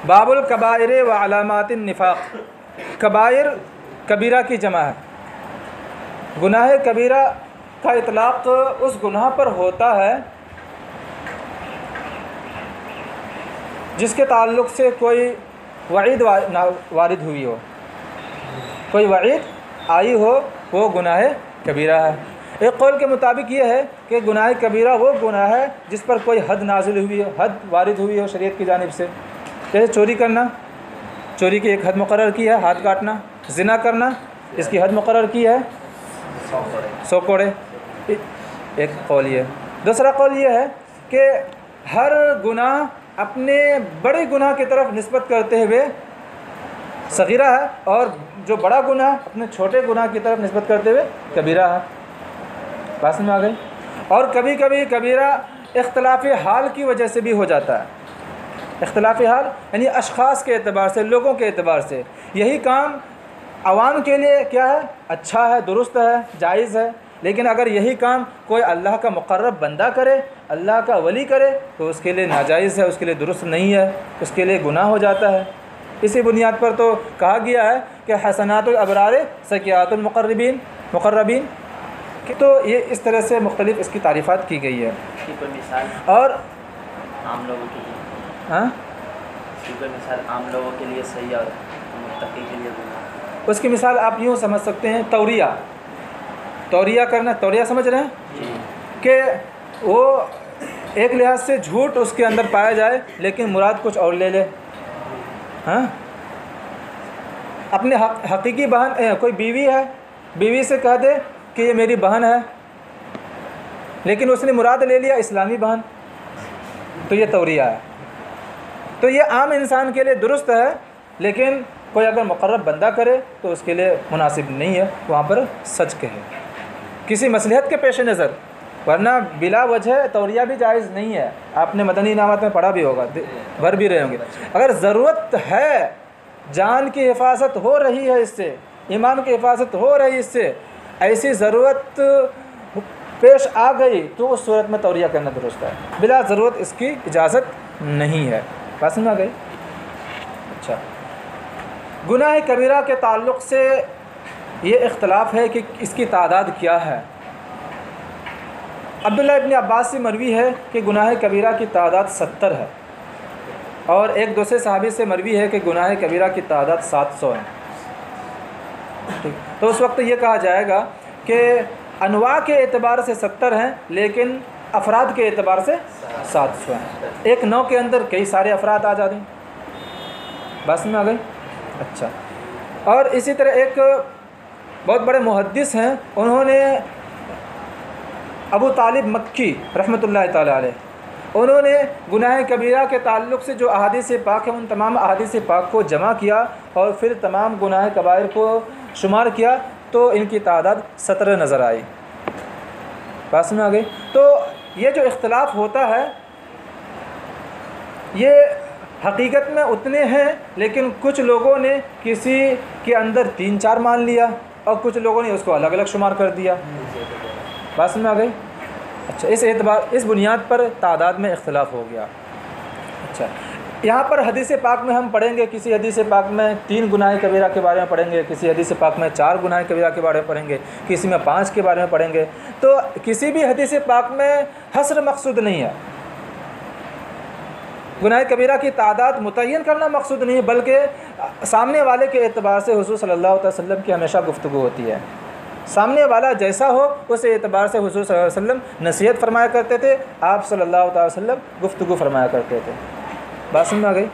باب الکبائر و علامات النفاق۔ کبائر کبیرہ کی جمع ہے۔ گناہ کبیرہ کا اطلاق اس گناہ پر ہوتا ہے جس کے تعلق سے کوئی وعید وارد ہوئی ہو، کوئی وعید آئی ہو، وہ گناہ کبیرہ ہے۔ ایک قول کے مطابق یہ ہے کہ گناہ کبیرہ وہ گناہ ہے جس پر کوئی حد نازل ہوئی ہو، حد وارد ہوئی ہو شریعت کی جانب سے، جیسے چوری کرنا، چوری کی ایک حد مقرر کی ہے، ہاتھ کاٹنا۔ زنا کرنا، اس کی حد مقرر کی ہے 100 کوڑے۔ ایک قول یہ ہے۔ دوسرا قول یہ ہے کہ ہر گناہ اپنے بڑے گناہ کی طرف نسبت کرتے ہوئے صغیرہ ہے، اور جو بڑا گناہ اپنے چھوٹے گناہ کی طرف نسبت کرتے ہوئے کبیرہ ہے۔ بات میں آ گئی۔ اور کبھی کبھی کبیرہ اختلاف حال کی وجہ سے بھی ہو جاتا ہے۔ اختلاف حال یعنی اشخاص کے اعتبار سے، لوگوں کے اعتبار سے یہی کام عوام کے لیے کیا ہے، اچھا ہے، درست ہے، جائز ہے، لیکن اگر یہی کام کوئی اللہ کا مقرب بندہ کرے، اللہ کا ولی کرے، تو اس کے لیے ناجائز ہے، اس کے لیے درست نہیں ہے، اس کے لیے گناہ ہو جاتا ہے۔ اسی بنیاد پر تو کہا گیا ہے کہ حسنات الابرار سیئات المقربین، تو یہ اس طرح سے مختلف اس کی تعریفات کی گئی ہے۔ کوئی مثال اور عام لوگوں کے لیے، ہاں کوئی مثال عام لوگوں کے لیے صحیح اور متقی کے لیے گناہ؟ اس کی مثال آپ یوں سمجھ سکتے ہیں، توریہ کرنا، توریہ سمجھ رہے ہیں جی، کہ وہ ایک لحاظ سے جھوٹ اس کے اندر پایا جائے لیکن مراد کچھ اور لے لے۔ ہاں، اپنے حقیقی بہن، کوئی بیوی ہے، بیوی سے کہہ دے کہ یہ میری بہن ہے، لیکن اس نے مراد لے لیا اسلامی بہن، تو یہ توریہ ہے۔ تو یہ عام انسان کے لیے درست ہے، لیکن کوئی اگر مقرب بندہ کرے تو اس کے لیے مناسب نہیں ہے، وہاں پر سچ کہے کسی مصلحت کے پیش نظر، ورنہ بلا وجہ توریہ بھی جائز نہیں ہے۔ آپ نے مدنی انعامات میں پڑھا بھی ہوگا، بھر بھی رہے ہوں گے۔ اگر ضرورت ہے، جان کی حفاظت ہو رہی ہے اس سے، ایمان کی حفاظت ہو رہی ہے اس سے، ایسی ضرورت پیش آ گئی تو اس صورت میں توریہ کرنا درست ہے، بلا ضرورت اس کی اجازت نہیں ہے۔ بات سمجھ آ گئی؟ اچھا، گناہ کبیرہ کے تعلق سے یہ اختلاف ہے کہ اس کی تعداد کیا ہے۔ عبداللہ ابن عباس سے مروی ہے کہ گناہ کبیرہ کی تعداد 70 ہے، اور ایک دوسرے صحابی سے مروی ہے کہ گناہ کبیرہ کی تعداد 700 ہے۔ تو اس وقت یہ کہا جائے گا کہ انواع کے اعتبار سے 70 ہیں، لیکن افراد کے اعتبار سے 700 ہیں۔ ایک نوع کے اندر کئی سارے افراد آ جاتے ہیں۔ بات میں آ گئی؟ اچھا، اور اسی طرح ایک بہت بڑے محدث ہیں، انہوں نے ابو طالب مکی رحمۃ اللہ تعالیٰ علیہ، انہوں نے گناہ کبیرہ کے تعلق سے جو احادیث پاک ہیں ان تمام احادیث پاک کو جمع کیا اور پھر تمام گناہ کبائر کو شمار کیا، تو ان کی تعداد 17 نظر آئی۔ پاس میں آ گئی۔ تو یہ جو اختلاف ہوتا ہے یہ حقیقت میں اتنے ہیں، لیکن کچھ لوگوں نے کسی کے اندر 3-4 مان لیا اور کچھ لوگوں نے اس کو الگ الگ شمار کر دیا۔ بات سمجھ میں آ گئی؟ اچھا، اس بنیاد پر تعداد میں اختلاف ہو گیا۔ اچھا، یہاں پر حدیث پاک میں ہم پڑھیں گے، کسی حدیث پاک میں 3 گناہ کبیرہ کے بارے میں پڑھیں گے، کسی حدیث پاک میں 4 گناہ کبیرہ کے بارے میں پڑھیں گے، کسی میں 5 کے بارے میں پڑھیں گے۔ تو کسی بھی حدیث پاک میں حصر مقصود نہیں ہے، گناہ کبیرہ کی تعداد متعین کرنا مقصود نہیں ہے، بلکہ سامنے والے کے اعتبار سے حضور صلی اللہ علیہ وسلم کی ہمیشہ گفتگو ہوتی ہے۔ سامنے والا جیسا ہو اس اعتبار سے حضور صلی اللہ علیہ وسلم نصیحت فرمایا کرتے تھے، آپ صلی اللہ علیہ وسلم گفتگو فرمایا کرتے تھے۔ بات سمجھ میں آ گئی؟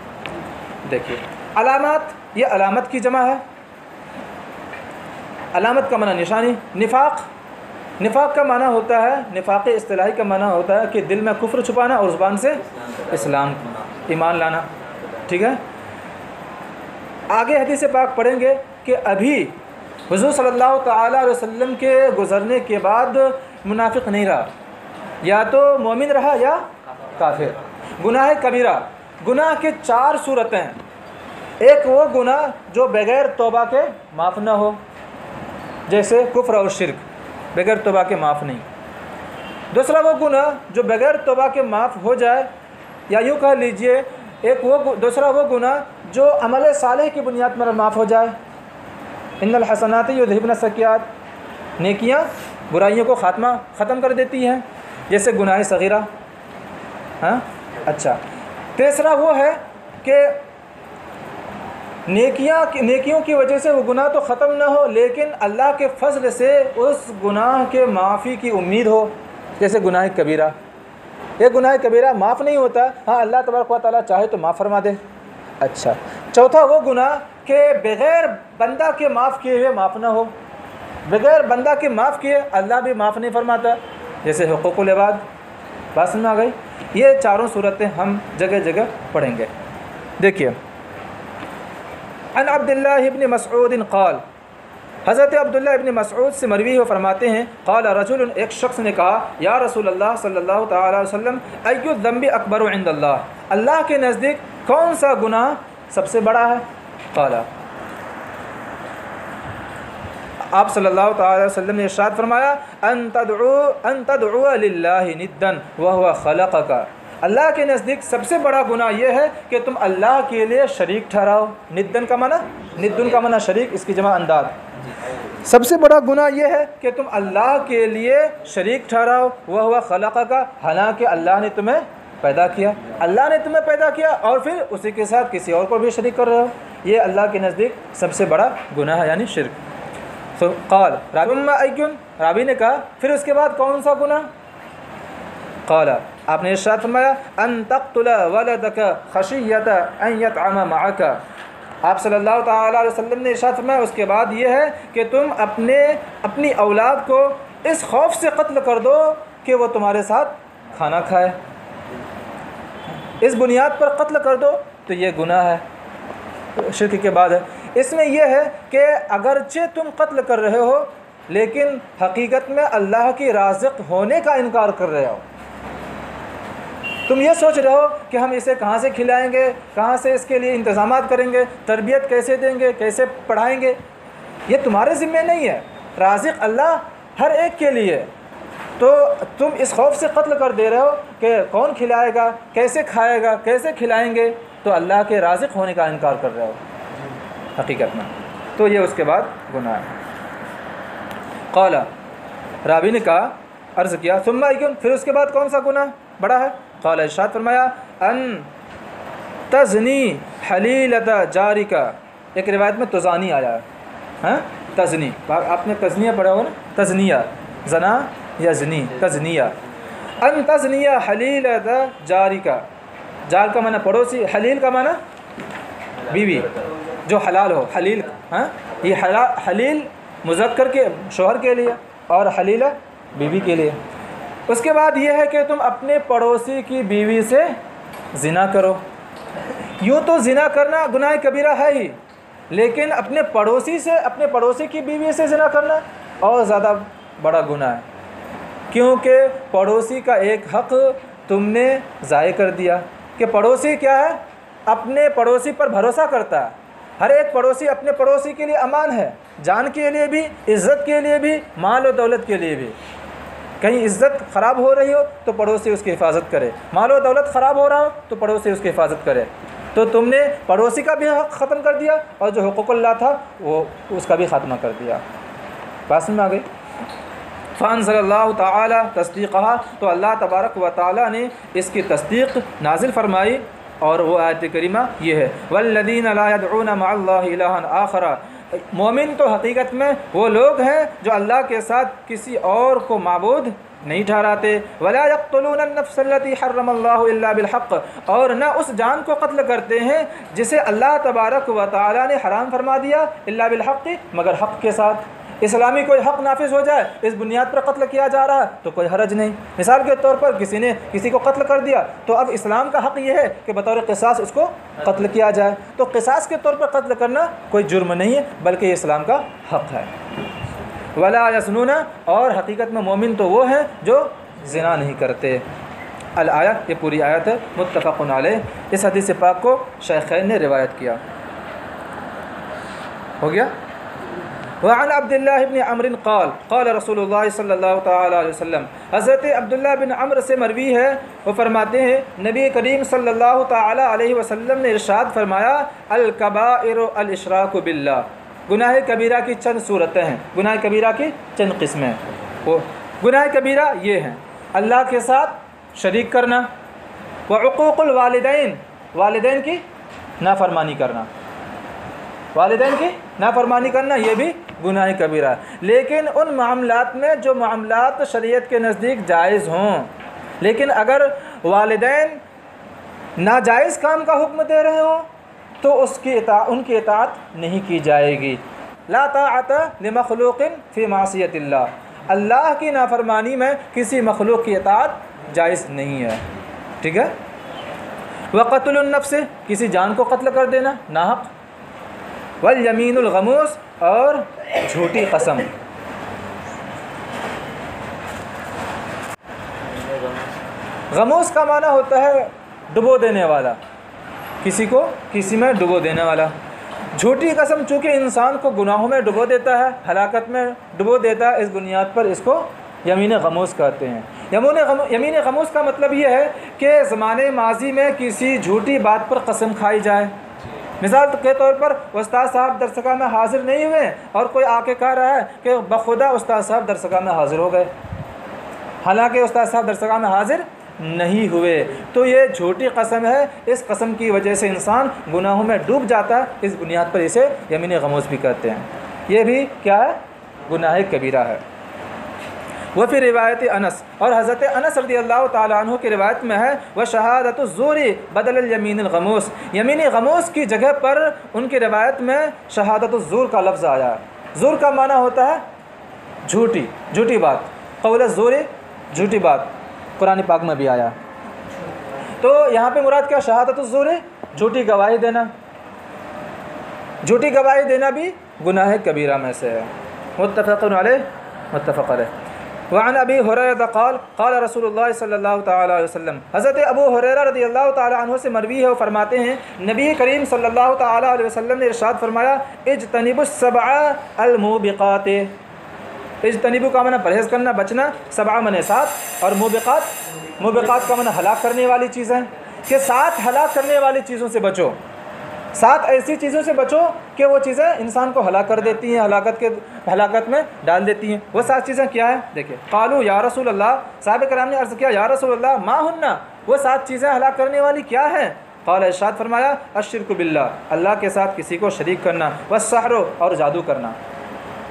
دیکھیے، علامات، یہ علامت کی جمع ہے۔ علامت کا معنی نشانی۔ نفاق کا معنی ہوتا ہے، نفاق اصطلاحی کا معنی ہوتا ہے کہ دل میں کفر چھپانا اور زبان سے اسلام، ایمان لانا۔ ٹھیک ہے، آگے حدیث پاک پڑھیں گے کہ ابھی حضور صلی اللہ تعالیٰ علیہ وسلم کے گزرنے کے بعد منافق نہیں رہا، یا تو مومن رہا یا کافر۔ گناہ کبیرہ، گناہ کے 4 صورتیں ہیں۔ ایک وہ گناہ جو بغیر توبہ کے معاف نہ ہو، جیسے کفر اور شرک، بغیر توبہ کے معاف نہیں۔ دوسرا وہ گناہ جو بغیر توبہ کے معاف ہو جائے، یا یوں کہہ لیجئے دوسرا وہ گناہ جو عمل صالح کی بنیاد پر معاف ہو جائے. ان الحسنات یذہبن السیئات, نیکیاں برائیوں کو ختم کر دیتی ہیں, جیسے گناہ صغیرہ. ہاں اچھا, تیسرا وہ ہے کہ نیکیوں کی وجہ سے وہ گناہ تو ختم نہ ہو, لیکن اللہ کے فضل سے اس گناہ کے معافی کی امید ہو, جیسے گناہ کبیرہ. یہ گناہ کبیرہ معاف نہیں ہوتا, ہاں اللہ تبارک و تعالیٰ چاہے تو معاف فرما دے. اچھا, چوتھا وہ گناہ کہ بغیر بندہ کے معاف کیے ہوئے معاف نہ ہو. بغیر بندہ کے معاف کیے اللہ بھی معاف نہیں فرماتا, جیسے حقوق العباد. بات سمجھ میں آ گئی؟ یہ چاروں صورتیں ہم جگہ جگہ پڑھیں گے. دیکھیے, عن عبداللہ ابن مسعود قال, حضرت عبداللہ ابن مسعود سے مروی ہو فرماتے ہیں, قال رجل, ایک شخص نے کہا, یا رسول اللہ صلی اللہ تعالی علیہ وسلم, ای الذنب اکبر عند اللہ, اللہ کے نزدیک کون سا گناہ سب سے بڑا ہے؟ قال, آپ صلی اللہ تعالی علیہ وسلم نے ارشاد فرمایا, ان تدعو للہ ندا وهو خلقک, اللہ کے نزدیک سب سے بڑا گناہ یہ ہے کہ تم اللہ کے لیے شریک ٹھہراؤ. ندن کا معنی شریک, اس کی جمع انداد. سب سے بڑا گناہ یہ ہے کہ تم اللہ کے لیے شریک ٹھہراؤ. وهو خلقک, حالانکہ اللہ نے تمہیں پیدا کیا. اللہ نے تمہیں پیدا کیا اور پھر اسی کے ساتھ کسی اور کو بھی شریک کر رہے ہو. یہ اللہ کے نزدیک سب سے بڑا گناہ ہے, یعنی شرک. قال ثم ای, راوی نے کہا پھر اس کے بعد کون سا گناہ؟ قال, آپ نے ارشاد فرمایا, ان تقتل ولدک خشیۃ ان یطعم معک. آپ صلی اللہ تعالی علیہ وسلم نے ارشاد فرمایا اس کے بعد یہ ہے کہ تم اپنی اولاد کو اس خوف سے قتل کر دو کہ وہ تمہارے ساتھ کھانا کھائے. اس بنیاد پر قتل کر دو تو یہ گناہ ہے, شرک کے بعد ہے. اس میں یہ ہے کہ اگرچہ تم قتل کر رہے ہو لیکن حقیقت میں اللہ کی رازق ہونے کا انکار کر رہے ہو. تم یہ سوچ رہے ہو کہ ہم اسے کہاں سے کھلائیں گے, کہاں سے اس کے لیے انتظامات کریں گے, تربیت کیسے دیں گے, کیسے پڑھائیں گے. یہ تمہارے ذمہ نہیں ہے, رازق اللہ ہر ایک کے لیے. تو تم اس خوف سے قتل کر دے رہے ہو کہ کون کھلائے گا, کیسے کھائے گا, کیسے کھلائیں گے, تو اللہ کے رازق ہونے کا انکار کر رہے ہو حقیقت میں. تو یہ اس کے بعد گناہ ہے. قال, راوی نے کہا, عرض کیا, ثم ای, پھر اس کے بعد کون سا گناہ بڑا ہے؟ قال, ارشاد فرمایا, ان تزنی حلیلۃ جارک. ایک روایت میں تزانی آیا ہے, ہاں تزنی, آپ نے تزنیہ پڑھا ہو نا, تزنیہ, زنا یا زنی, تزنیہ. ان تزنی حلیلۃ جارک, جار کا معنی پڑوسی, حلیل کا معنی بیوی جو حلال ہو, حلیل. ہاں, یہ حلیل مذکر کے شوہر کے لیے اور حلیلہ بیوی کے لیے. اس کے بعد یہ ہے کہ تم اپنے پڑوسی کی بیوی سے زنا کرو. یوں تو زنا کرنا گناہ کبیرہ ہے ہی, لیکن اپنے پڑوسی کی بیوی سے زنا کرنا اور زیادہ بڑا گناہ ہے, کیونکہ پڑوسی کا ایک حق تم نے ضائع کر دیا. کہ پڑوسی کیا ہے؟ اپنے پڑوسی پر بھروسہ کرتا ہے. ہر ایک پڑوسی اپنے پڑوسی کے لیے امان ہے, جان کے لیے بھی, عزت کے لیے بھی, مال و دولت کے لیے بھی. کہیں عزت خراب ہو رہی ہو تو پڑوسی اس کی حفاظت کرے, مال و دولت خراب ہو رہا ہو تو پڑوسی اس کی حفاظت کرے. تو تم نے پڑوسی کا بھی حق ختم کر دیا اور جو حقوق اللہ تھا وہ اس کا بھی خاتمہ کر دیا. بات میں آ گئی. فانزل اللہ تعالی تصدیقہ, تو اللہ تبارک و تعالی نے اس کی تصدیق نازل فرمائی, اور وہ آیت کریمہ یہ ہے, والذین لا يدعون مع اللہ الہا آخر. مومن تو حقیقت میں وہ لوگ ہیں جو اللہ کے ساتھ کسی اور کو معبود نہیں ٹھہراتے. ولا یقتلون النفس التي حرم اللہ الا بالحق, اور نہ اس جان کو قتل کرتے ہیں جسے اللہ تبارک و تعالی نے حرام فرما دیا, الا بالحق, مگر حق کے ساتھ. اسلامی کوئی حق نافذ ہو جائے, اس بنیاد پر قتل کیا جا رہا ہے تو کوئی حرج نہیں. مثال کے طور پر کسی نے کسی کو قتل کر دیا تو اب اسلام کا حق یہ ہے کہ بطور قصاص اس کو قتل کیا جائے. تو قصاص کے طور پر قتل کرنا کوئی جرم نہیں ہے بلکہ یہ اسلام کا حق ہے. ولا یزنون, اور حقیقت میں مومن تو وہ ہیں جو زنا نہیں کرتے. الآیت, یہ پوری آیت ہے, متفق علیہ. اس حدیث پاک کو شیخین نے روایت کیا. ہو گیا. وعن عبداللہ بن عمر قال قال رسول اللہ صلی اللہ تعالیٰ علیہ وسلم، حضرت عبداللہ بن عمر سے مروی ہے، وہ فرماتے ہیں نبی کریم صلی اللہ تعالیٰ علیہ وسلم نے ارشاد فرمایا الکبائر الاشراک باللہ، گناہ کبیرہ کی چند صورتیں ہیں، گناہ کبیرہ کی چند قسمیں ہیں۔ وہ گناہ کبیرہ یہ ہیں: اللہ کے ساتھ شریک کرنا، وعقوق الوالدین، والدین کی نافرمانی کرنا، والدین کی نافرمانی کرنا یہ بھی گناہ کبیرہ ہے۔ لیکن ان معاملات میں جو معاملات شریعت کے نزدیک جائز ہوں، لیکن اگر والدین ناجائز کام کا حکم دے رہے ہوں تو ان کی اطاعت نہیں کی جائے گی۔ لا طاعت لمخلوق فی معصیت اللہ، اللہ کی نافرمانی میں کسی مخلوق کی اطاعت جائز نہیں ہے، ٹھیک ہے۔ وقتل النفس، کسی جان کو قتل کر دینا ناحق، والیمین الغموس، اور جھوٹی قسم۔ غموس کا معنی ہوتا ہے ڈبو دینے والا، کسی کو کسی میں ڈبو دینے والا۔ جھوٹی قسم چونکہ انسان کو گناہوں میں ڈبو دیتا ہے، ہلاکت میں ڈبو دیتا ہے، اس بنیاد پر اس کو یمین غموس کہتے ہیں۔ یمین غموس کا مطلب یہ ہے کہ زمانے ماضی میں کسی جھوٹی بات پر قسم کھائی جائے۔ مثال کے طور پر استاد صاحب درسگاہ میں حاضر نہیں ہوئے اور کوئی آ کے کہہ رہا ہے کہ بخدا استاد صاحب درسگاہ میں حاضر ہو گئے، حالانکہ استاد صاحب درسگاہ میں حاضر نہیں ہوئے، تو یہ جھوٹی قسم ہے۔ اس قسم کی وجہ سے انسان گناہوں میں ڈوب جاتا ہے، اس بنیاد پر اسے یمین غموس بھی کہتے ہیں۔ یہ بھی کیا ہے؟ گناہ کبیرہ ہے۔ وفی روایت انس، اور حضرت انس رضی اللہ تعالیٰ عنہ کی روایت میں ہے وشہادۃ الزور بدل الیمین الغموس، یمین غموس کی جگہ پر ان کی روایت میں شہادت الزور کا لفظ آیا ہے۔ زور کا معنی ہوتا ہے جھوٹی بات، قول الزور جھوٹی بات، قرآن پاک میں بھی آیا۔ تو یہاں پہ مراد کیا؟ شہادت الزور، جھوٹی گواہی دینا۔ جھوٹی گواہی دینا بھی گناہ کبیرہ میں سے ہے۔ متفق علیہ۔ وعن ابی ہریرہ قال قال رسول اللہ صلی اللہ تعالیٰ علیہ وسلم، حضرت ابو ہریرہ رضی اللہ تعالیٰ عنہ سے مروی ہے، وہ فرماتے ہیں نبی کریم صلی اللہ تعالیٰ علیہ وسلم نے ارشاد فرمایا اجتنبوا السبع الموبقات، اجتنبوا کا معنی پرہیز کرنا، بچنا، سبع معنی سات، اور موبقات کا معنی ہلاک کرنے والی چیزیں، کہ سات ہلاک کرنے والی چیزوں سے بچو، سات ایسی چیزوں سے بچو کہ وہ چیزیں انسان کو ہلاک کر دیتی ہیں، ہلاکت میں ڈال دیتی ہیں۔ وہ سات چیزیں کیا ہیں؟ دیکھیں، قالوا یا رسول اللہ، صحابہ کرام نے عرض کیا یا رسول اللہ ما ہن، وہ سات چیزیں ہلاک کرنے والی کیا ہیں؟ قال، ارشاد فرمایا الشرک باللہ، اللہ کے ساتھ کسی کو شریک کرنا، والسحر، اور جادو کرنا۔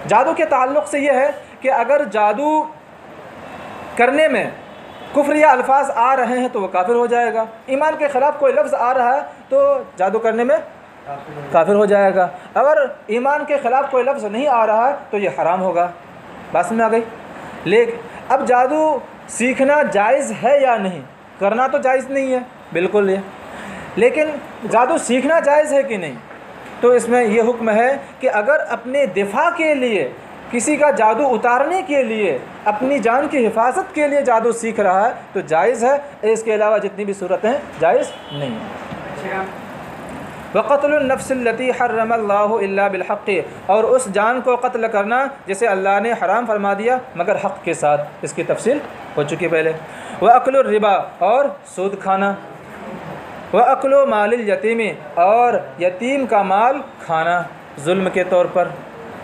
جادو کے تعلق سے یہ ہے کہ اگر جادو کرنے میں کفر یا الفاظ آ رہے ہیں تو وہ کافر ہو جائے گا۔ ایمان کے خلاف کوئی لفظ آ رہا ہے تو جادو کرنے میں کافر ہو جائے گا۔ اگر ایمان کے خلاف کوئی لفظ نہیں آ رہا ہے تو یہ حرام ہوگا۔ بات سمجھ میں آ گئی؟ لیکن اب جادو سیکھنا جائز ہے یا نہیں؟ کرنا تو جائز نہیں ہے بالکل یہ، لیکن جادو سیکھنا جائز ہے کہ نہیں؟ تو اس میں یہ حکم ہے کہ اگر اپنے دفاع کے لیے، کسی کا جادو اتارنے کے لیے، اپنی جان کی حفاظت کے لیے جادو سیکھ رہا ہے تو جائز ہے، اس کے علاوہ جتنی بھی صورتیں جائز نہیں ہیں۔ وقتل النفس التي حرم اللہ الا بالحق، اور اس جان کو قتل کرنا جسے اللہ نے حرام فرما دیا مگر حق کے ساتھ، اس کی تفصیل ہو چکی پہلے۔ وأكل الربا، اور سود کھانا۔ وأكل مال الیتیم، اور یتیم کا مال کھانا ظلم کے طور پر۔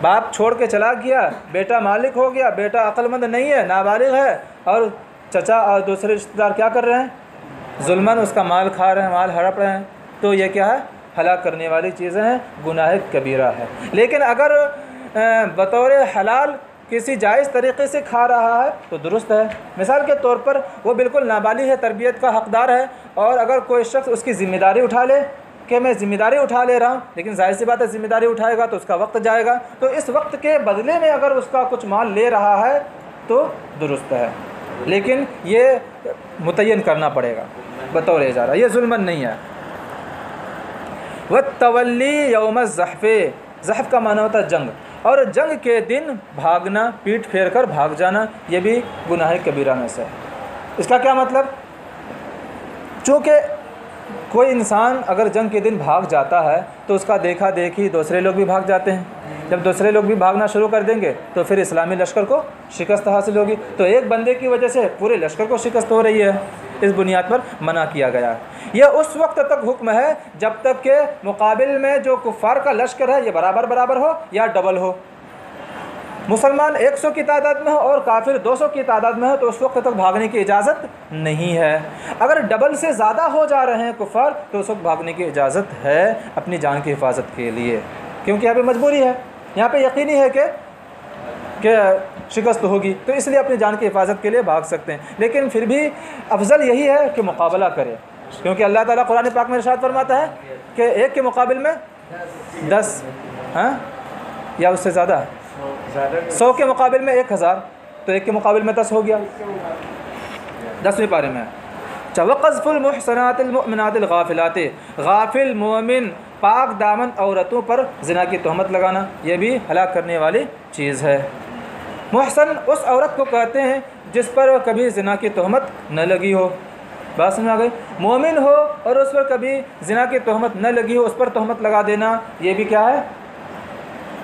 باپ چھوڑ کے چلا گیا، بیٹا مالک ہو گیا، بیٹا عقل مند نہیں ہے، نابالغ ہے، اور چچا اور دوسرے رشتہ دار کیا کر رہے ہیں؟ ظلماً اس کا مال کھا رہے ہیں، مال ہڑپ رہے ہیں، تو یہ کیا ہے؟ ہلاک کرنے والی چیزیں ہیں، گناہ کبیرہ ہے۔ لیکن اگر بطور حلال کسی جائز طریقے سے کھا رہا ہے تو درست ہے۔ مثال کے طور پر وہ بالکل نابالغ ہے، تربیت کا حقدار ہے، اور اگر کوئی شخص اس کی ذمہ داری اٹھا لے کہ میں ذمہ داری اٹھا لے رہا ہوں، لیکن ظاہر سی بات ہے ذمہ داری اٹھائے گا تو اس کا وقت جائے گا، تو اس وقت کے بدلے میں اگر اس کا کچھ مال لے رہا ہے تو درست ہے، لیکن یہ متعین کرنا پڑے گا بطور اجارہ، یہ ظلمن نہیں ہے۔ والتولی یوم الزحف، زحف کا معنی ہوتا ہے جنگ، اور جنگ کے دن بھاگنا، پیٹ پھیر کر بھاگ جانا، یہ بھی گناہ کبیرہ میں سے ہے۔ اس کا کیا مطلب؟ چونکہ کوئی انسان اگر جنگ کے دن بھاگ جاتا ہے تو اس کا دیکھا دیکھی دوسرے لوگ بھی بھاگ جاتے ہیں، جب دوسرے لوگ بھی بھاگنا شروع کر دیں گے تو پھر اسلامی لشکر کو شکست حاصل ہوگی. تو ایک بندے کی وجہ سے پورے لشکر کو شکست ہو رہی ہے. اس بنیاد پر منع کیا گیا. یہ اس وقت تک حکم ہے جب تک کہ مقابل میں جو کفار کا لشکر ہے یہ برابر ہو یا ڈبل ہو. مسلمان 100 کی تعداد میں ہو اور کافر 200 کی تعداد میں ہو تو اس وقت تک بھاگنے کی اجازت نہیں ہے. اگر ڈبل سے زیادہ ہو جا رہے ہیں کفار تو اس وقت بھاگنے کی اجازت ہے اپنی جان کی حفاظت کے لیے, کیونکہ یہاں پہ مجبوری ہے, یہاں پہ یقینی ہے کہ شکست ہوگی, تو اس لیے اپنی جان کی حفاظت کے لیے بھاگ سکتے ہیں. لیکن پھر بھی افضل یہی ہے کہ مقابلہ کرے, کیونکہ اللہ تعالیٰ قرآن پاک میں ارشاد فرماتا ہے کہ ایک کے مقابل میں 10 یا اس سے زیادہ 100 کے مقابل میں 1000 تو ایک کے مقابل میں 10 ہو گیا. 10ویں پارے میں وَقَذْفُ الْمُحْصَنَاتِ الْمُؤْمِنَاتِ الْغَافِلَاتِ, غافل مومن پاک دامن عورتوں پر زنا کی تہمت لگانا یہ بھی ہلاک کرنے والی چیز ہے. محسن اس عورت کو کہتے ہیں جس پر کبھی زنا کی تہمت نہ لگی ہو. بات سمجھ آ گئی؟ مومن ہو اور اس پر کبھی زنا کی تہمت نہ لگی ہو, اس پر تہمت لگا دینا یہ بھی کیا ہے؟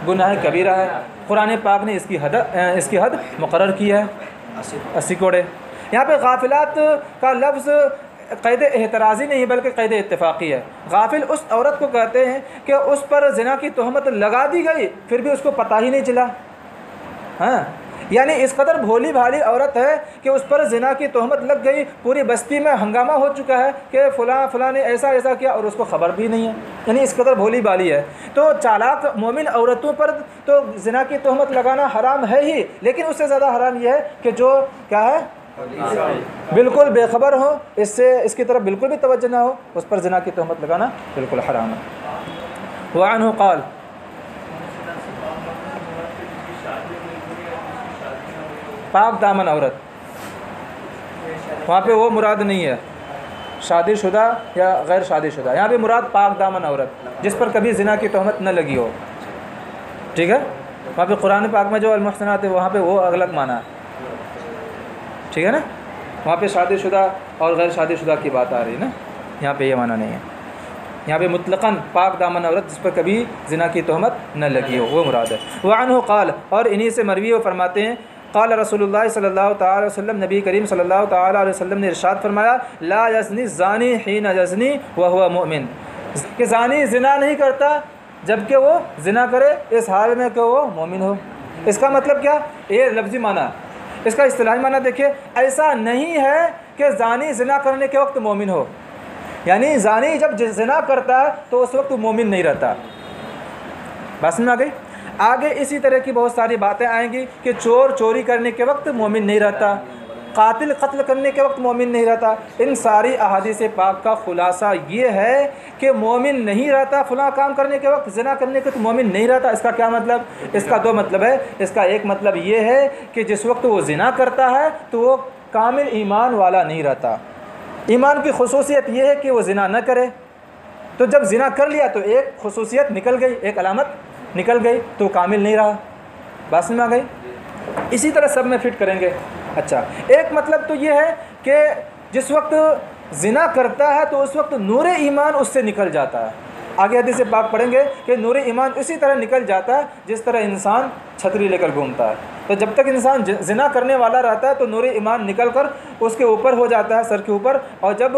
گناہ کبیرہ ہے. قرآن پاک نے اس کی حد مقرر کی ہے 80 کوڑے. یہاں پہ غافلات کا لفظ قید احترازی نہیں بلکہ قید اتفاقی ہے. غافل اس عورت کو کہتے ہیں کہ اس پر زنا کی تہمت لگا دی گئی پھر بھی اس کو پتہ ہی نہیں چلا. ہاں, یعنی اس قدر بھولی بھالی عورت ہے کہ اس پر زنا کی تہمت لگ گئی, پوری بستی میں ہنگامہ ہو چکا ہے کہ فلاں نے ایسا کیا اور اس کو خبر بھی نہیں ہے. یعنی اس قدر بھولی بھالی ہے. تو چالاک مومن عورتوں پر تو زنا کی تہمت لگانا حرام ہے ہی, لیکن اس سے زیادہ حرام یہ ہے کہ جو کیا ہے بالکل بے خبر ہو, اس کی طرف بالکل بھی توجہ نہ ہو, اس پر زنا کی تہمت لگانا بالکل حرام ہے. وعنہ قال, پاک دامن عورت وہاں پہ وہ مراد نہیں ہے شادی شدہ یا غیر شادی شدہ, یہاں پہ مراد پاک دامن عورت جس پر کبھی زنا کی تہمت نہ لگی ہو. ٹھیک ہے, وہاں پہ قرآن پاک میں جو المحسنات ہے وہاں پہ وہ الگ معنی ہے. ٹھیک ہے نا, وہاں پہ شادی شدہ اور غیر شادی شدہ کی بات آ رہی ہے نا, یہاں پہ یہ معنی نہیں ہے. یہاں پہ مطلقاً پاک دامن عورت جس پر کبھی زنا کی تہمت نہ لگی ہو وہ مراد ہے. وعنہ قال, اور انہی سے مروی وہ فرماتے ہیں قال رسول اللہ صلی اللہ تعالی علیہ وسلم, نبی کریم صلی اللہ تعالی علیہ وسلم نے ارشاد فرمایا لا یزنی الزانی حین یزنی وہو مؤمن, کہ زانی زنا نہیں کرتا جب کہ وہ زنا کرے اس حال میں کہ وہ مومن ہو. اس کا مطلب کیا؟ یہ لفظی معنی, اس کا اصطلاحی معنی دیکھیے, ایسا نہیں ہے کہ زانی زنا کرنے کے وقت مومن ہو, یعنی زانی جب زنا کرتا ہے تو اس وقت مومن نہیں رہتا. بات سمجھ آ گئی؟ آگے اسی طرح کی بہت ساری باتیں آئیں گی کہ چور چوری کرنے کے وقت مومن نہیں رہتا, قاتل قتل کرنے کے وقت مومن نہیں رہتا. ان ساری احادیث پاک کا خلاصہ یہ ہے کہ مومن نہیں رہتا فلاں کام کرنے کے وقت, زنا کرنے کے تو مومن نہیں رہتا. اس کا کیا مطلب؟ اس کا 2 مطلب ہے. اس کا ایک مطلب یہ ہے کہ جس وقت وہ زنا کرتا ہے تو وہ کامل ایمان والا نہیں رہتا. ایمان کی خصوصیت یہ ہے کہ وہ زنا نہ کرے, تو جب زنا کر لیا تو ایک خصوصیت نکل گئی, ایک علامت نکل گئی, تو کامل نہیں رہا. بات سمجھ میں آ گئی؟ اسی طرح سب میں فٹ کریں گے. اچھا, ایک مطلب تو یہ ہے کہ جس وقت زنا کرتا ہے تو اس وقت نور ایمان اس سے نکل جاتا ہے. آگے حدیث پاک پڑھیں گے کہ نور ایمان اسی طرح نکل جاتا ہے جس طرح انسان چھتری لے کر گھومتا ہے. تو جب تک انسان زنا کرنے والا رہتا ہے تو نور ایمان نکل کر اس کے اوپر ہو جاتا ہے, سر کے اوپر, اور جب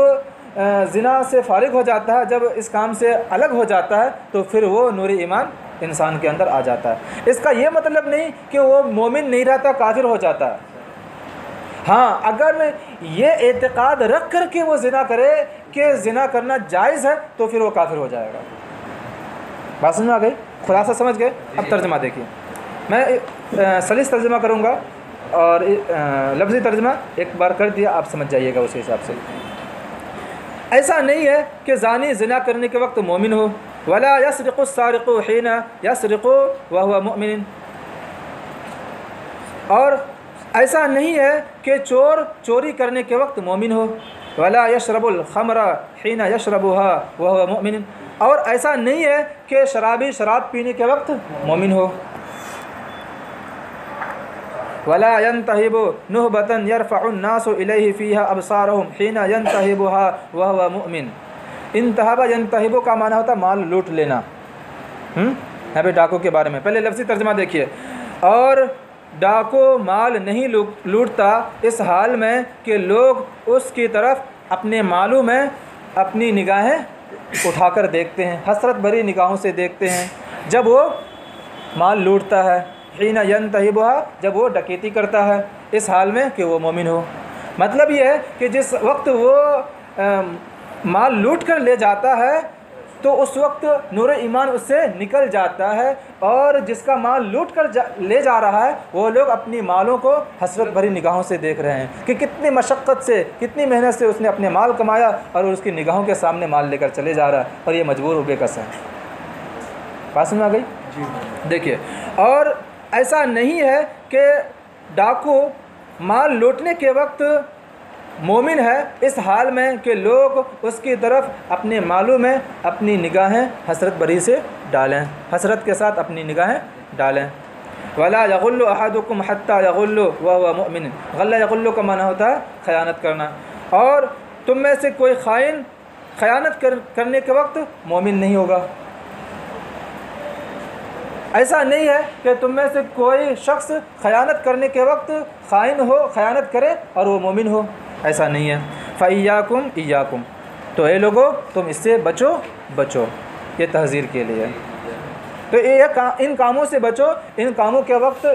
زنا سے فارغ ہو جاتا ہے, جب اس کام سے الگ ہو جاتا ہے تو پھر وہ نور ایمان انسان کے اندر آ جاتا ہے. اس کا یہ مطلب نہیں کہ وہ مومن نہیں رہتا, کافر ہو جاتا ہے. ہاں, اگر یہ اعتقاد رکھ کر کے وہ زنا کرے کہ زنا کرنا جائز ہے تو پھر وہ کافر ہو جائے گا. بات سمجھ میں آ گئی؟ خلاصہ سمجھ گئے؟ اب ترجمہ دیکھیے, میں سلیس ترجمہ کروں گا اور لفظی ترجمہ ایک بار کر دیا, آپ سمجھ جائیے گا اسی حساب سے. ایسا نہیں ہے کہ زانی زنا کرنے کے وقت مومن ہو. ولا يسرق السارق حين يسرق وهو مؤمن, اور ایسا نہیں ہے کہ چور چوری کرنے کے وقت مومن ہو. ولا يشرب الخمر حين يشربها وهو مؤمن, اور ایسا نہیں ہے کہ شرابی شراب پینے کے وقت مومن ہو. ولا ينتهب نهبة يرفع الناس إليه فيها أبصارهم حين ينتهبها وهو مؤمن. انتہب ینتہب کا معنی ہوتا ہے مال لوٹ لینا. یہاں پہ ڈاکو کے بارے میں پہلے لفظی ترجمہ دیکھیے، اور ڈاکو مال نہیں لوٹتا اس حال میں کہ لوگ اس کی طرف اپنے مالوں میں اپنی نگاہیں اٹھا کر دیکھتے ہیں، حسرت بھری نگاہوں سے دیکھتے ہیں جب وہ مال لوٹتا ہے، حین ینتہبھا جب وہ ڈکیتی کرتا ہے، اس حال میں کہ وہ مومن ہو۔ مطلب یہ ہے کہ جس وقت وہ مال لوٹ کر لے جاتا ہے تو اس وقت نور ایمان اس سے نکل جاتا ہے، اور جس کا مال لوٹ کر لے جا رہا ہے وہ لوگ اپنی مالوں کو حسرت بھری نگاہوں سے دیکھ رہے ہیں کہ کتنی مشقت سے، کتنی محنت سے اس نے اپنے مال کمایا، اور اس کی نگاہوں کے سامنے مال لے کر چلے جا رہا ہے، اور یہ مجبور ہو بے کس ہے۔ بات سمجھ میں آ گئی؟ جی دیکھیے، اور ایسا نہیں ہے کہ ڈاکو مال لوٹنے کے وقت مومن ہے اس حال میں کہ لوگ اس کی طرف اپنے مالوں میں اپنی نگاہیں حسرت بری سے ڈالیں، حسرت کے ساتھ اپنی نگاہیں ڈالیں۔ ولا یغل احدکم حتی یغل وهو مؤمن، غلہ یغل کا معنی ہوتا ہے خیانت کرنا، اور تم میں سے کوئی خائن خیانت کرنے کے وقت مومن نہیں ہوگا۔ ایسا نہیں ہے کہ تم میں سے کوئی شخص خیانت کرنے کے وقت خائن ہو، خیانت کرے اور وہ مومن ہو، ایسا نہیں ہے۔ فَإِيَّاكُمْ إِيَّاكُمْ، تو اے لوگو تم اس سے بچو بچو، یہ تحذیر کے لیے۔ تو ان کاموں سے بچو، ان کاموں کے وقت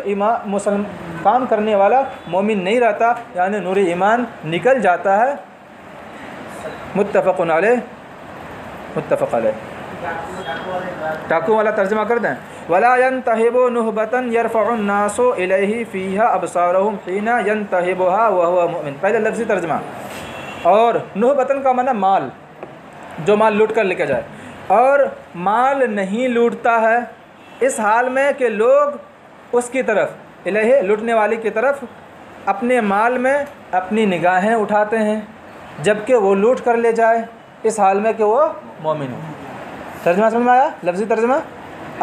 کام کرنے والا مومن نہیں رہتا، یعنی نور ایمان نکل جاتا ہے۔ متفق علیہ، متفق علیہ۔ ڈاکو والا ترجمہ کر دیں، ولا ينتهب نهبة يرفع الناس إليه فيها أبصارهم حين ينتهبها وهو مؤمن۔ پہلے لفظی ترجمہ، اور نہبتن کا معنی مال، جو مال لوٹ کر لے کے جائے، اور مال نہیں لوٹتا ہے اس حال میں کہ لوگ اس کی طرف الہ لوٹنے والی کی طرف اپنے مال میں اپنی نگاہیں اٹھاتے ہیں جبکہ وہ لوٹ کر لے جائے، اس حال میں کہ وہ مومن ہو۔ ترجمہ سمجھ میں آیا؟ لفظی ترجمہ۔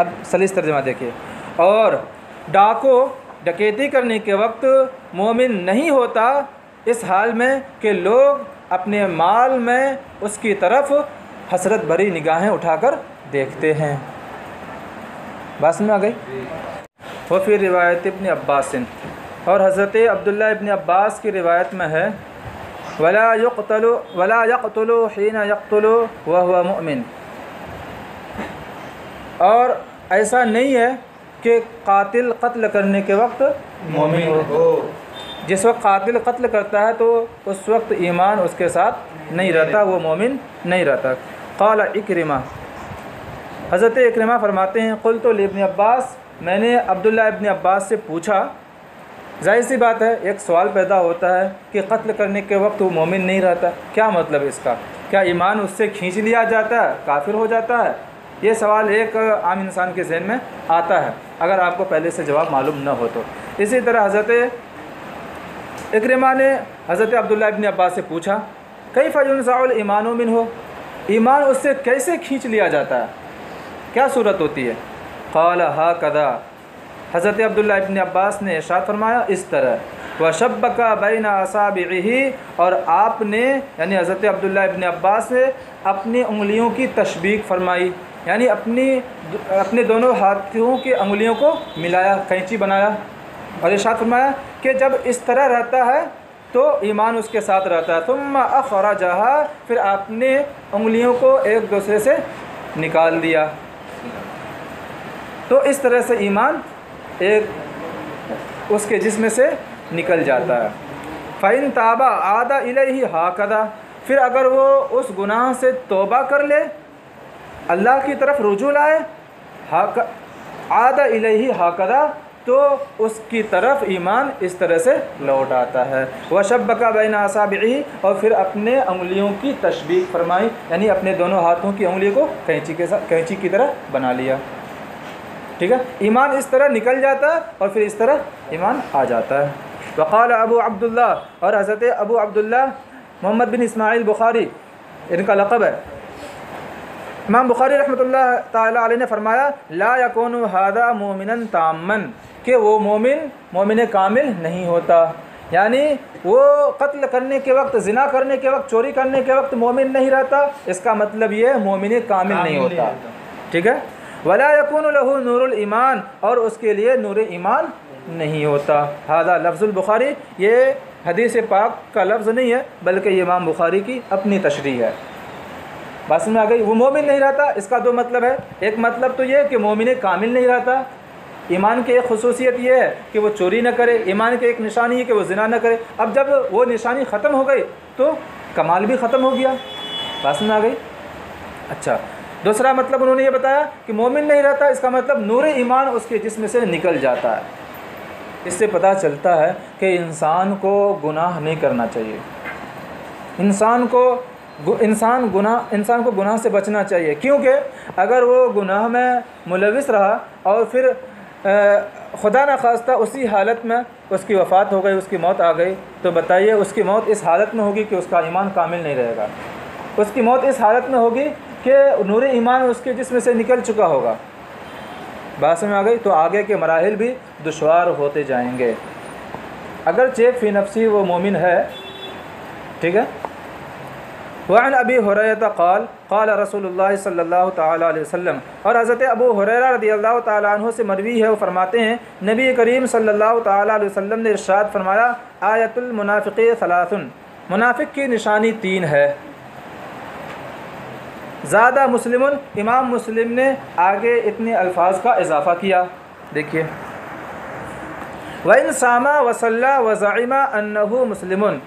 اب سلیس ترجمہ دیکھیے، اور ڈاکو ڈکیتی کرنے کے وقت مومن نہیں ہوتا اس حال میں کہ لوگ اپنے مال میں اس کی طرف حسرت بھری نگاہیں اٹھا کر دیکھتے ہیں۔ بات سمجھ میں آ گئی؟ وفی روایت ابن عباس، اور حضرت عبداللہ ابن عباس کی روایت میں ہے، ولا يقتل حين يقتل وهو مؤمن، اور ایسا نہیں ہے کہ قاتل قتل کرنے کے وقت مومن ہو۔ جس وقت قاتل قتل کرتا ہے تو اس وقت ایمان اس کے ساتھ نہیں رہتا، وہ مومن نہیں رہتا۔ قال اکرمہ، حضرت اکرمہ فرماتے ہیں، قلت لابن عباس، میں نے عبداللہ ابن عباس سے پوچھا، ظاہر سی بات ہے ایک سوال پیدا ہوتا ہے کہ قتل کرنے کے وقت وہ مومن نہیں رہتا، کیا مطلب اس کا؟ کیا ایمان اس سے کھینچ لیا جاتا ہے، کافر ہو جاتا ہے؟ یہ سوال ایک عام انسان کے ذہن میں آتا ہے اگر آپ کو پہلے سے جواب معلوم نہ ہو تو۔ اسی طرح حضرت اکرمہ نے حضرت عبداللہ ابن عباس سے پوچھا، کیف ینزع الایمان منہ، ایمان اس سے کیسے کھینچ لیا جاتا ہے، کیا صورت ہوتی ہے؟ قال ہاکذا، حضرت عبداللہ ابن عباس نے ارشاد فرمایا اس طرح، وشبک بین اصابعہ، اور آپ نے یعنی حضرت عبداللہ ابن عباس نے اپنی انگلیوں کی تشبیک فرمائی، یعنی اپنے دونوں ہاتھوں کی انگلیوں کو ملایا، قینچی بنایا، اور ارشاد فرمایا کہ جب اس طرح رہتا ہے تو ایمان اس کے ساتھ رہتا ہے۔ ثم اخرجہا، پھر آپ نے انگلیوں کو ایک دوسرے سے نکال دیا، تو اس طرح سے ایمان ایک اس کے جسم سے نکل جاتا ہے۔ فَإِن تَابَ عَادَ إِلَيْهِ هَكَذَا، پھر اگر وہ اس گناہ سے توبہ کر لے، اللہ کی طرف رجوع لائے، عَادَ إِلَيْهِ هَكَذَا، تو اس کی طرف ایمان اس طرح سے لوٹ آتا ہے۔ وَشَبَّكَ بَيْنَ أَصَابِعِهِ، اور پھر اپنے انگلیوں کی تشبیک فرمائی، یعنی اپنے دونوں ہاتھوں کی انگلیوں کو قینچی کی طرح بنا لیا۔ ٹھیک ہے، ایمان اس طرح نکل جاتا ہے اور پھر اس طرح ایمان آ جاتا ہے۔ وقال ابو عبداللہ، اور حضرت ابو عبداللہ محمد بن اسماعیل بخاری ان کا لقب ہے، امام بخاری رحمۃ اللہ تعالی علیہ نے فرمایا، لا یکون ھذا مومنا تاما، کہ وہ مومن کامل نہیں ہوتا، یعنی وہ قتل کرنے کے وقت، زنا کرنے کے وقت، چوری کرنے کے وقت مومن نہیں رہتا، اس کا مطلب یہ مومن کامل نہیں ہوتا۔ ٹھیک ہے، ولا یکون لہ نور الایمان، اور اس کے لیے نور ایمان نہیں ہوتا۔ ھذا لفظ البخاری، یہ حدیث پاک کا لفظ نہیں ہے بلکہ یہ امام بخاری کی اپنی تشریح ہے۔ بات میں آ گئی؟ وہ مومن نہیں رہتا، اس کا دو مطلب ہے۔ ایک مطلب تو یہ کہ مومن کامل نہیں رہتا، ایمان کی ایک خصوصیت یہ ہے کہ وہ چوری نہ کرے، ایمان کی ایک نشانی ہے کہ وہ زنا نہ کرے۔ اب جب وہ نشانی ختم ہو گئی تو کمال بھی ختم ہو گیا۔ بات میں آ گئی؟ اچھا، دوسرا مطلب انہوں نے یہ بتایا کہ مومن نہیں رہتا، اس کا مطلب نور ایمان اس کے جسم سے نکل جاتا ہے۔ اس سے پتہ چلتا ہے کہ انسان کو گناہ نہیں کرنا چاہیے، انسان کو گناہ سے بچنا چاہیے، کیونکہ اگر وہ گناہ میں ملوث رہا اور پھر خدا نخواستہ اسی حالت میں اس کی وفات ہو گئی، اس کی موت آ گئی، تو بتائیے اس کی موت اس حالت میں ہوگی کہ اس کا ایمان کامل نہیں رہے گا، اس کی موت اس حالت میں ہوگی کہ نور ایمان اس کے جسم سے نکل چکا ہوگا۔ بات میں آ گئی؟ تو آگے کے مراحل بھی دشوار ہوتے جائیں گے، اگرچہ فی نفسی وہ مومن ہے، ٹھیک ہے۔ وعن ابی ہریرہ قال قال رسول اللہ صلی اللہ تعالیٰ علیہ وسلم، اور حضرت ابو ہریرہ رضی اللہ تعالیٰ عنہ سے مروی ہے، وہ فرماتے ہیں نبی کریم صلی اللہ تعالیٰ علیہ وسلم نے ارشاد فرمایا آیت المنافق ثلاث، منافق کی نشانی 3 ہے۔ زیادہ مسلم، امام مسلم نے آگے اتنے الفاظ کا اضافہ کیا، دیکھیے وَإِنْ سَامَ وَصَلَّى وَزَعِمَ أَنَّهُ مُسْلِمٌ،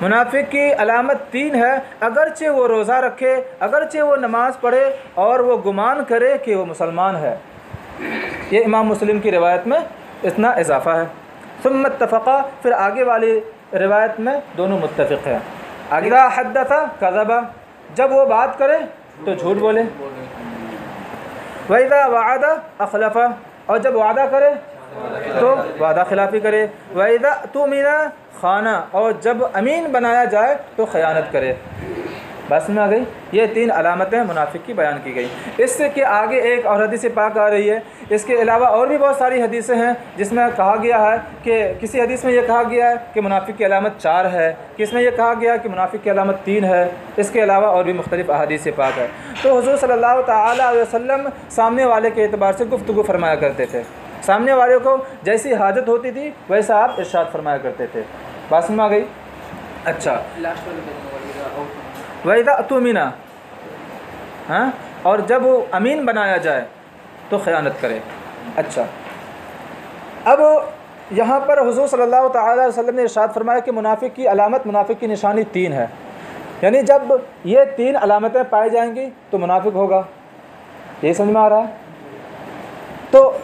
منافق کی علامت 3 ہے، اگرچہ وہ روزہ رکھے، اگرچہ وہ نماز پڑھے اور وہ گمان کرے کہ وہ مسلمان ہے۔ یہ امام مسلم کی روایت میں اتنا اضافہ ہے۔ ثم اتفقا، پھر آگے والی روایت میں دونوں متفق ہیں۔ اذا حدث کذب، جب وہ بات کرے تو جھوٹ بولے، وَإِذَا وَعَدَ أَخْلَفَ، اور جب وعدہ کرے تو وعدہ خلافی کرے، وَإِذَا اؤْتُمِنَ خانہ، اور جب امین بنایا جائے تو خیانت کرے۔ بس میں آ گئی؟ یہ 3 علامتیں منافق کی بیان کی گئی۔ اس سے کہ آگے ایک اور حدیث پاک آ رہی ہے، اس کے علاوہ اور بھی بہت ساری حدیثیں ہیں جس میں کہا گیا ہے کہ کسی حدیث میں یہ کہا گیا ہے کہ منافق کی علامت 4 ہے، کس میں یہ کہا گیا ہے کہ منافق کی علامت 3 ہے، اس کے علاوہ اور بھی مختلف احادیث پاک ہے۔ تو حضور صلی اللہ تعالیٰ علیہ وسلم سامنے والے کے اعتبار سے گفتگو فرمایا کرتے تھے، سامنے والے کو جیسی حاجت ہوتی تھی ویسا آپ ارشاد فرمایا کرتے تھے۔ بات سمجھ آ گئی؟ اچھا، وَإِذَا اؤْتُمِنَ، ہاں، اور جب امین بنایا جائے تو خیانت کرے۔ اچھا، اب یہاں پر حضور صلی اللہ تعالیٰ علیہ وسلم نے ارشاد فرمایا کہ منافق کی علامت، منافق کی نشانی 3 ہے، یعنی جب یہ 3 علامتیں پائی جائیں گی تو منافق ہوگا۔ یہ سمجھ میں آ رہا ہے؟ تو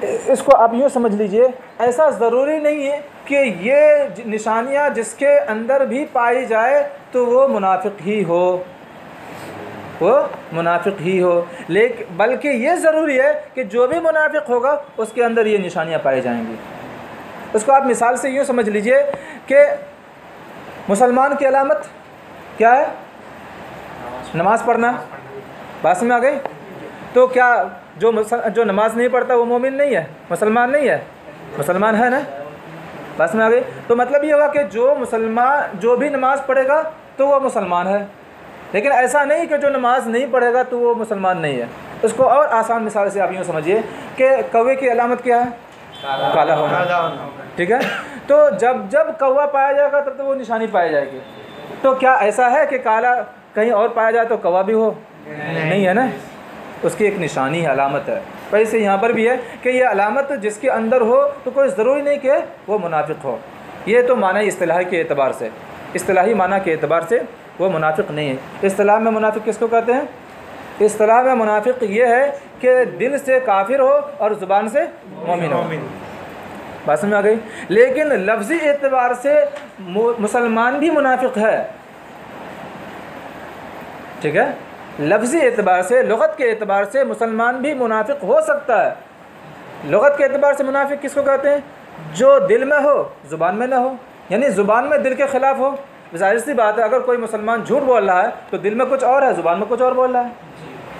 اس کو آپ یوں سمجھ لیجئے، ایسا ضروری نہیں ہے کہ یہ نشانیاں جس کے اندر بھی پائی جائے تو وہ منافق ہی ہو، وہ منافق ہی ہو، لیکن بلکہ یہ ضروری ہے کہ جو بھی منافق ہوگا اس کے اندر یہ نشانیاں پائی جائیں گی۔ اس کو آپ مثال سے یوں سمجھ لیجئے کہ مسلمان کی علامت کیا ہے؟ نماز پڑھنا۔ بات میں آ گئی؟ تو کیا جو نماز نہیں پڑھتا وہ مومن نہیں ہے، مسلمان نہیں ہے؟ مسلمان ہے نا؟ بس میں آ گئی؟ تو مطلب یہ ہوا کہ جو بھی نماز پڑھے گا تو وہ مسلمان ہے، لیکن ایسا نہیں کہ جو نماز نہیں پڑھے گا تو وہ مسلمان نہیں ہے۔ اس کو اور آسان مثال سے آپ یوں سمجھیے کہ کوے کی علامت کیا ہے؟ کالا ہونا، ٹھیک ہے؟ تو جب کوا پایا جائے گا تب تو وہ نشانی پائی جائے گی۔ تو کیا ایسا ہے کہ کالا کہیں اور پایا جائے تو کوا بھی ہو؟ نہیں ہے نا، اس کی ایک نشانی ہے، علامت ہے۔ ویسے یہاں پر بھی ہے کہ یہ علامت جس کے اندر ہو تو کوئی ضروری نہیں کہ وہ منافق ہو۔ یہ تو معنی اصطلاحی کے اعتبار سے، اصطلاحی معنی کے اعتبار سے وہ منافق نہیں ہے۔ اصطلاح میں منافق کس کو کہتے ہیں؟ اصطلاح میں منافق یہ ہے کہ دل سے کافر ہو اور زبان سے مومن ہو۔ بات سمجھ آ گئی؟ لیکن لفظی اعتبار سے مسلمان بھی منافق ہے، ٹھیک ہے؟ لفظی اعتبار سے، لغت کے اعتبار سے مسلمان بھی منافق ہو سکتا ہے۔ لغت کے اعتبار سے منافق کس کو کہتے ہیں؟ جو دل میں ہو زبان میں نہ ہو، یعنی زبان میں دل کے خلاف ہو۔ ظاہر سی بات ہے، اگر کوئی مسلمان جھوٹ بول رہا ہے تو دل میں کچھ اور ہے، زبان میں کچھ اور بول رہا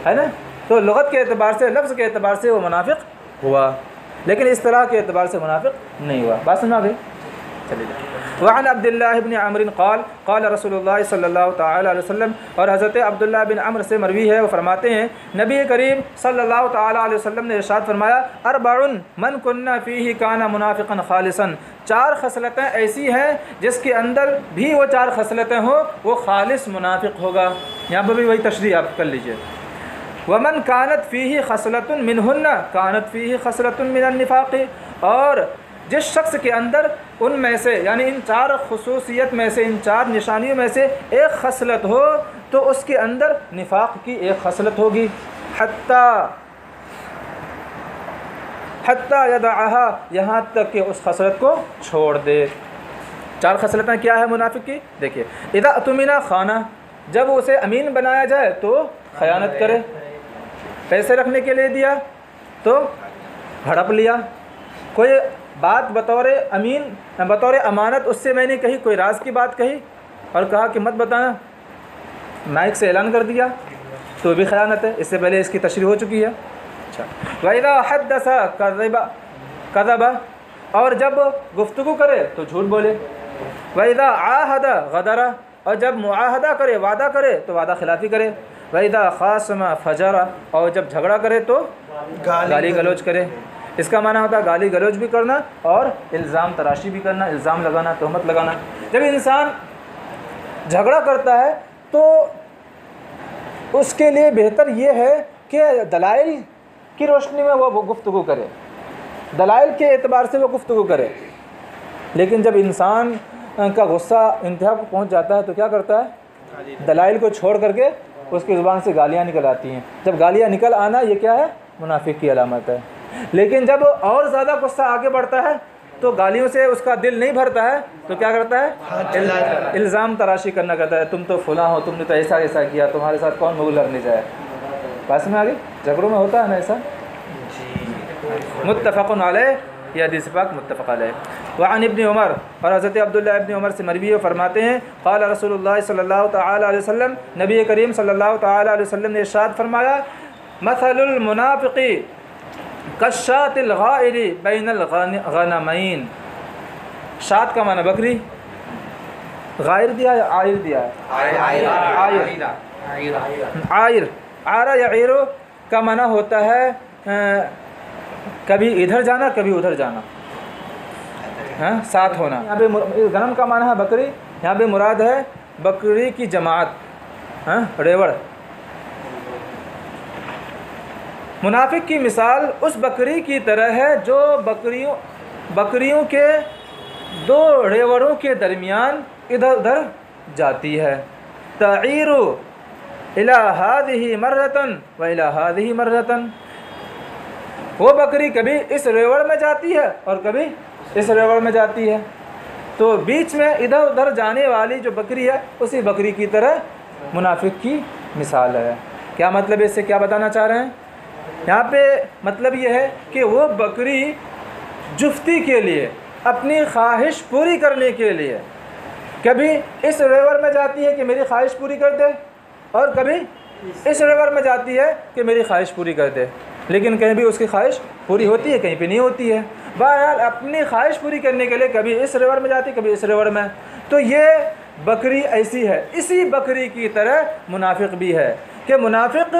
ہے نا؟ تو لغت کے اعتبار سے، لفظ کے اعتبار سے وہ منافق ہوا، لیکن اصطلاح کے اعتبار سے منافق نہیں ہوا۔ بات سمجھ آ گئی؟ چلے جائیں. وعن عبداللہ بن عمر قال قال رسول اللہ صلی اللہ تعالی علیہ وسلم, اور حضرت عبداللہ بن عمر سے مروی ہے, وہ فرماتے ہیں نبی کریم صلی اللہ تعالی علیہ وسلم نے ارشاد فرمایا, اربع من کن فیہ کان منافقا خالصا, 4 خصلتیں ایسی ہیں جس کے اندر بھی وہ 4 خصلتیں ہوں وہ خالص منافق ہوگا. یہاں پر بھی وہی تشریح آپ کر لیجئے. ومن کانت فیہ خصلۃ منہن کانت فیہ خصلۃ من النفاق, اور جس شخص کے اندر ان میں سے یعنی ان 4 خصوصیت میں سے, ان 4 نشانیوں میں سے ایک خصلت ہو تو اس کے اندر نفاق کی ایک خصلت ہوگی. حتی یدعها, یہاں تک کہ اس خصلت کو چھوڑ دے. 4 خصلتیں کیا ہے منافق کی؟ دیکھیے, اذا اؤتمن خانہ, جب اسے امین بنایا جائے تو خیانت کرے, پیسے رکھنے کے لیے دیا تو ہڑپ لیا, کوئی بات بطور امین بطور امانت اس سے میں نے کہی, کوئی راز کی بات کہی اور کہا کہ مت بتانا, مائک سے اعلان کر دیا تو بھی خیانت ہے, اس سے پہلے اس کی تشریح ہو چکی ہے. اچھا, وَإِذَا حَدَّثَ كَذَبَ, اور جب گفتگو کرے تو جھوٹ بولے. وَإِذَا عَاهَدَ غَدَرَ, اور جب معاہدہ کرے وعدہ کرے تو وعدہ خلافی کرے. وَإِذَا خَاصَمَ فَجَرَ, اور جب جھگڑا کرے تو گالی گلوچ کرے. اس کا معنی ہوتا ہے گالی گلوچ بھی کرنا اور الزام تراشی بھی کرنا, الزام لگانا, تہمت لگانا. جب انسان جھگڑا کرتا ہے تو اس کے لیے بہتر یہ ہے کہ دلائل کی روشنی میں وہ گفتگو کرے, دلائل کے اعتبار سے وہ گفتگو کرے. لیکن جب انسان کا غصہ انتہا کو پہنچ جاتا ہے تو کیا کرتا ہے؟ دلائل کو چھوڑ کر کے اس کی زبان سے گالیاں نکل آتی ہیں. جب گالیاں نکل آنا یہ کیا ہے؟ منافق کی علامت ہے. لیکن جب اور زیادہ غصہ آگے بڑھتا ہے تو گالیوں سے اس کا دل نہیں بھرتا ہے تو کیا کرتا ہے؟ الزام تراشی کرنا کرتا ہے, تم تو فلاں ہو, تم نے تو ایسا ایسا کیا, تمہارے ساتھ کون مغل کرنے جائے. پاس میں آگے جھگڑوں میں ہوتا ہے نا ایسا. متفق علیہ, یہ حدیث پاک متفق علیہ. وعن ابن عمر, اور حضرت عبداللہ ابن عمر سے مروی فرماتے ہیں قال رسول اللہ صلی اللہ تعالی علیہ وسلم, نبی کریم صلی اللہ تعالی علیہ وسلم نے ارشاد فرمایا, مثل المنافق کالشاة الغائر بین الغنمین. شات کا معنی بکری, غائر دیا یا عائر دیا ہے؟ عائر. عارا یعیرو کا معنی ہوتا ہے کبھی ادھر جانا کبھی ادھر جانا, ساتھ ہونا. یہاں پہ غنم کا معنی ہے بکری, یہاں پہ مراد ہے بکری کی جماعت, ریوڑ. منافق کی مثال اس بکری کی طرح ہے جو بکریوں کے 2 ریوڑوں کے درمیان ادھر ادھر جاتی ہے. تعیر الی ہذہ مرۃ و الی ہذہ مرۃ, وہ بکری کبھی اس ریوڑ میں جاتی ہے اور کبھی اس ریوڑ میں جاتی ہے, تو بیچ میں ادھر ادھر جانے والی جو بکری ہے اسی بکری کی طرح منافق کی مثال ہے. کیا مطلب ہے, اس سے کیا بتانا چاہ رہے ہیں؟ یہاں پہ مطلب یہ ہے کہ وہ بکری جفتی کے لیے, اپنی خواہش پوری کرنے کے لیے کبھی اس ریوڑ میں جاتی ہے کہ میری خواہش پوری کر دے, اور کبھی اس ریوڑ میں جاتی ہے کہ میری خواہش پوری کر دے. لیکن کہیں بھی اس کی خواہش پوری ہوتی ہے, کہیں پہ نہیں ہوتی ہے. بہرحال اپنی خواہش پوری کرنے کے لیے کبھی اس ریوڑ میں جاتی ہے کبھی اس ریوڑ میں. تو یہ بکری ایسی ہے. اسی بکری کی طرح منافق بھی ہے کہ منافق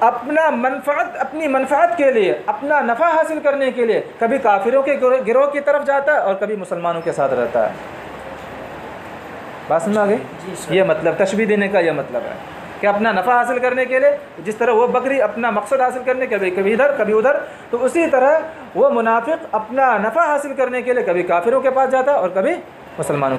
اپنی منفعت کے لیے, اپنا نفع حاصل کرنے کے لیے کبھی کافروں کے گروہ کی طرف جاتا ہے اور کبھی مسلمانوں کے ساتھ رہتا ہے. بات سمجھ آ گئی؟ یہ مطلب تشبیہ دینے کا یہ مطلب ہے کہ اپنا نفع حاصل کرنے کے لیے جس طرح وہ بکری اپنا مقصد حاصل کرنے کے لیے کبھی ادھر کبھی ادھر, تو اسی طرح وہ منافق اپنا نفع حاصل کرنے کے لیے کبھی کافروں کے پاس جاتا ہے اور کبھی مسلمانوں